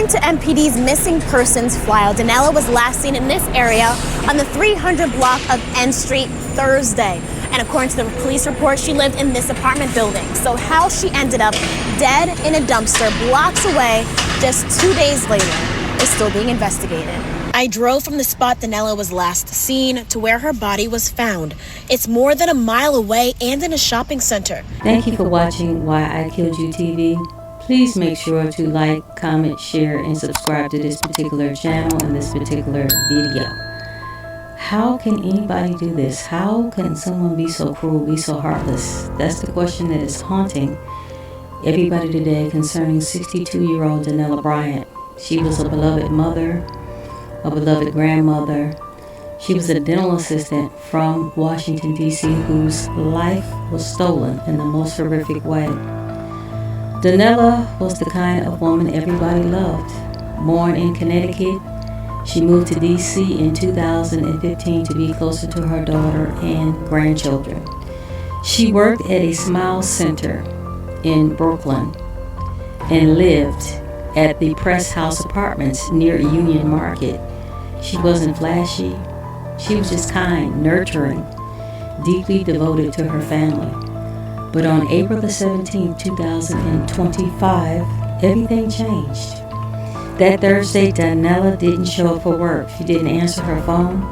According to MPD's missing persons file, Donella was last seen in this area on the 300 block of N Street Thursday. And according to the police report, she lived in this apartment building. So how she ended up dead in a dumpster blocks away just 2 days later is still being investigated. I drove from the spot Donella was last seen to where her body was found. It's more than a mile away and in a shopping center. Thank you for watching Why I Killed You TV. Please make sure to like, comment, share, and subscribe to this particular channel and this particular video. How can anybody do this? How can someone be so cruel, be so heartless? That's the question that is haunting everybody today concerning 62-year-old Donella Bryan. She was a beloved mother, a beloved grandmother. She was a dental assistant from Washington, D.C., whose life was stolen in the most horrific way. Donella was the kind of woman everybody loved. Born in Connecticut, she moved to D.C. in 2015 to be closer to her daughter and grandchildren. She worked at a Smile Center in Brooklyn and lived at the Press House Apartments near Union Market. She wasn't flashy. She was just kind, nurturing, deeply devoted to her family. But on April the 17th, 2025, everything changed. That Thursday, Donella didn't show up for work. She didn't answer her phone.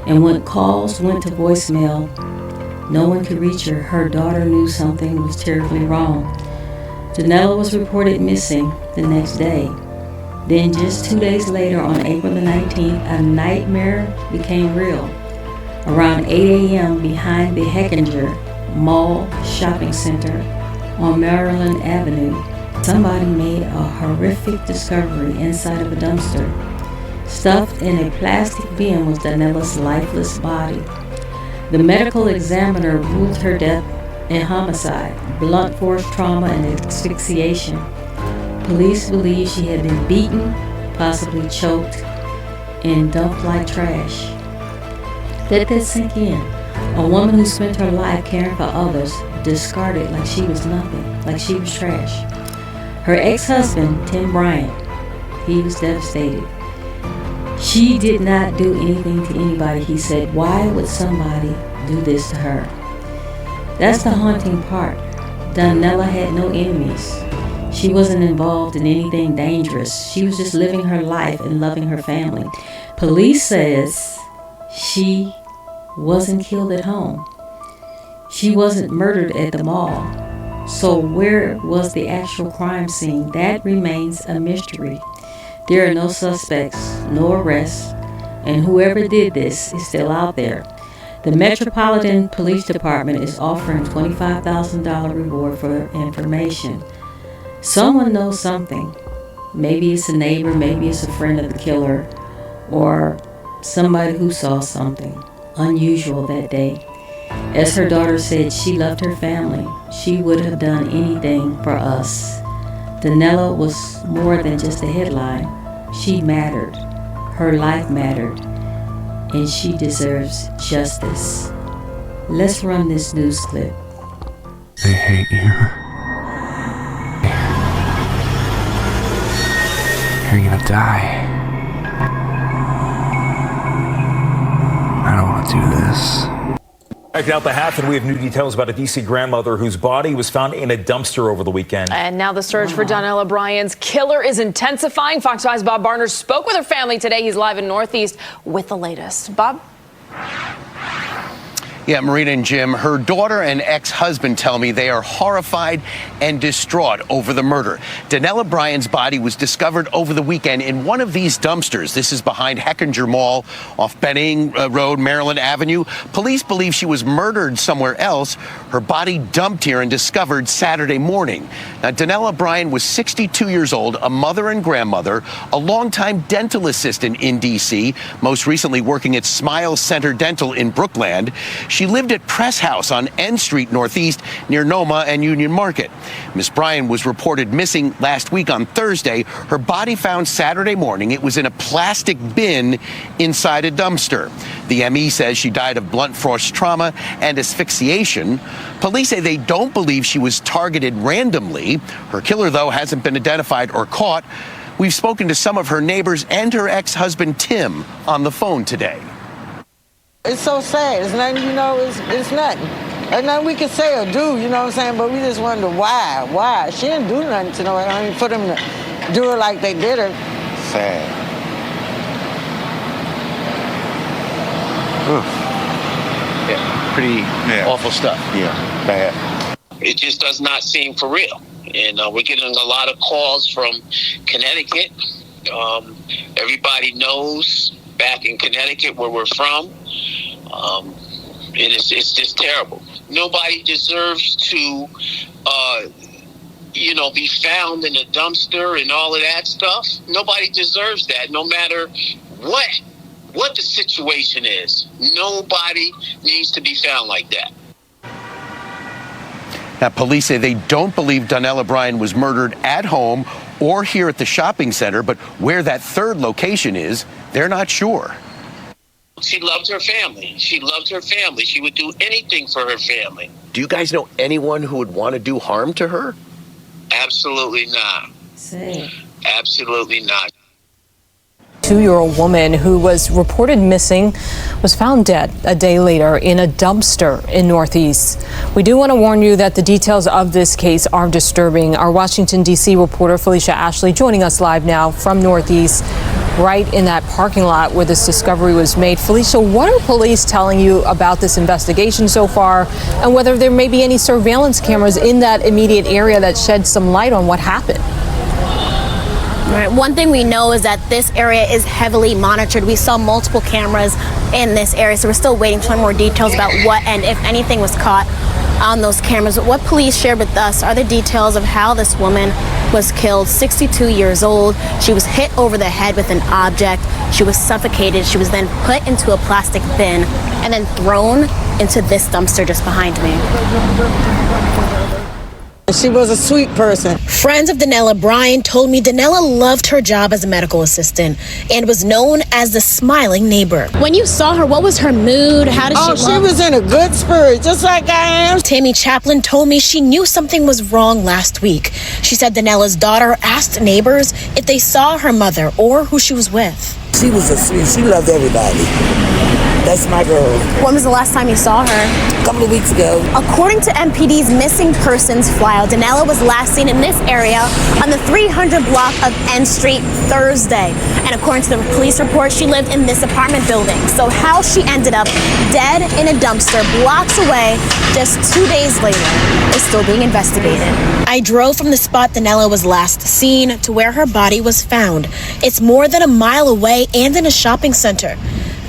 And when calls went to voicemail, no one could reach her. Her daughter knew something was terribly wrong. Donella was reported missing the next day. Then just 2 days later, on April the 19th, a nightmare became real. Around 8 a.m. behind the Hechinger Mall Shopping Center on Maryland Avenue, somebody made a horrific discovery inside of a dumpster. Stuffed in a plastic bin was Donella's lifeless body. The medical examiner ruled her death a homicide, blunt force trauma, and asphyxiation. Police believe she had been beaten, possibly choked, and dumped like trash. Let that sink in. A woman who spent her life caring for others, discarded like she was nothing, like she was trash. Her ex-husband, Tim Bryant, he was devastated. She did not do anything to anybody, he said. Why would somebody do this to her? That's the haunting part. Donella had no enemies. She wasn't involved in anything dangerous. She was just living her life and loving her family. Police says she wasn't killed at home. She wasn't murdered at the mall. So where was the actual crime scene? That remains a mystery. There are no suspects, no arrests, and whoever did this is still out there. The Metropolitan Police Department is offering a $25,000 reward for information. Someone knows something. Maybe it's a neighbor, maybe it's a friend of the killer, or somebody who saw something unusual that day. As her daughter said, she loved her family. She would have done anything for us. Donella was more than just a headline. She mattered. Her life mattered. And she deserves justice. Let's run this news clip. They hate you. You're gonna die. I don't want to do this. Checking out the half, and we have new details about a D.C. grandmother whose body was found in a dumpster over the weekend. And now the search for Donella Bryan's killer is intensifying. Fox 5's Bob Barner spoke with her family today. He's live in Northeast with the latest. Bob? Yeah, Marina and Jim, her daughter and ex-husband tell me they are horrified and distraught over the murder. Donella Bryan's body was discovered over the weekend in one of these dumpsters. This is behind Hechinger Mall off Benning Road, Maryland Avenue. Police believe she was murdered somewhere else. Her body dumped here and discovered Saturday morning. Now, Donella Bryan was 62 years old, a mother and grandmother, a longtime dental assistant in D.C., most recently working at Smile Center Dental in Brookland. She lived at Press House on N Street Northeast near Noma and Union Market. Miss Bryan was reported missing last week on Thursday. Her body found Saturday morning. It was in a plastic bin inside a dumpster. The ME says she died of blunt force trauma and asphyxiation. Police say they don't believe she was targeted randomly. Her killer, though, hasn't been identified or caught. We've spoken to some of her neighbors and her ex-husband, Tim, on the phone today. It's so sad. It's nothing, it's nothing. There's nothing we can say or do, you know what I'm saying? But we just wonder why. Why? She didn't do nothing to nobody. I mean, for them to do her like they did her. Sad. Yeah, pretty awful stuff. Yeah, bad. It just does not seem for real. And we're getting a lot of calls from Connecticut. Everybody knows back in Connecticut where we're from. And it's just terrible. Nobody deserves to, be found in a dumpster and all of that stuff. Nobody deserves that, no matter what the situation is. Nobody needs to be found like that. Now, police say they don't believe Donella Bryan was murdered at home or here at the shopping center, but where that third location is, they're not sure. She loved her family. She loved her family. She would do anything for her family. Do you guys know anyone who would want to do harm to her? Absolutely not. Say. Absolutely not. 2-year-old woman who was reported missing was found dead a day later in a dumpster in Northeast. We do want to warn you that the details of this case are disturbing. Our Washington, D.C. reporter Felicia Ashley joining us live now from Northeast, right in that parking lot where this discovery was made. Felicia, what are police telling you about this investigation so far, and whether there may be any surveillance cameras in that immediate area that shed some light on what happened? Right. One thing we know is that this area is heavily monitored. We saw multiple cameras in this area, so we're still waiting for more details about what and if anything was caught on those cameras. But what police shared with us are the details of how this woman was killed, 62 years old. She was hit over the head with an object. She was suffocated. She was then put into a plastic bin and then thrown into this dumpster just behind me. She was a sweet person. Friends of Donella Bryan told me Donella loved her job as a medical assistant and was known as the smiling neighbor. When you saw her, what was her mood? How did she look? She was in a good spirit, just like I am. Tammy Chaplin told me she knew something was wrong last week. She said Donella's daughter asked neighbors if they saw her mother or who she was with. She was a sweet. She loved everybody. That's my girl. When was the last time you saw her? A couple of weeks ago. According to MPD's missing persons file, Donella was last seen in this area on the 300 block of N Street Thursday. And according to the police report, she lived in this apartment building. So how she ended up dead in a dumpster blocks away just 2 days later is still being investigated. I drove from the spot Donella was last seen to where her body was found. It's more than a mile away and in a shopping center.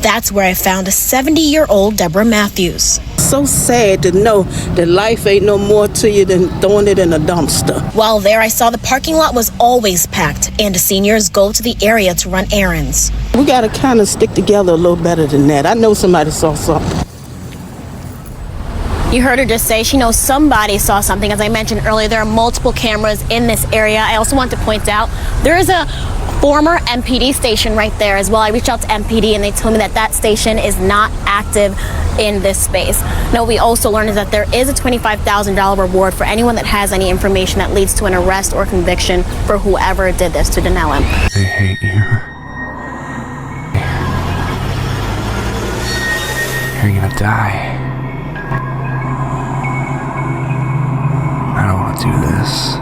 That's where I found a 70-year-old Deborah Matthews. So sad to know that life ain't no more to you than throwing it in a dumpster. While there, I saw the parking lot was always packed, and seniors go to the area to run errands. We got to kind of stick together a little better than that. I know somebody saw something. You heard her just say she knows somebody saw something. As I mentioned earlier, there are multiple cameras in this area. I also want to point out there is a former MPD station right there as well. I reached out to MPD and they told me that that station is not active in this space. Now, what we also learned is that there is a $25,000 reward for anyone that has any information that leads to an arrest or conviction for whoever did this to Donella. They hate you. You're gonna die. I don't want to do this.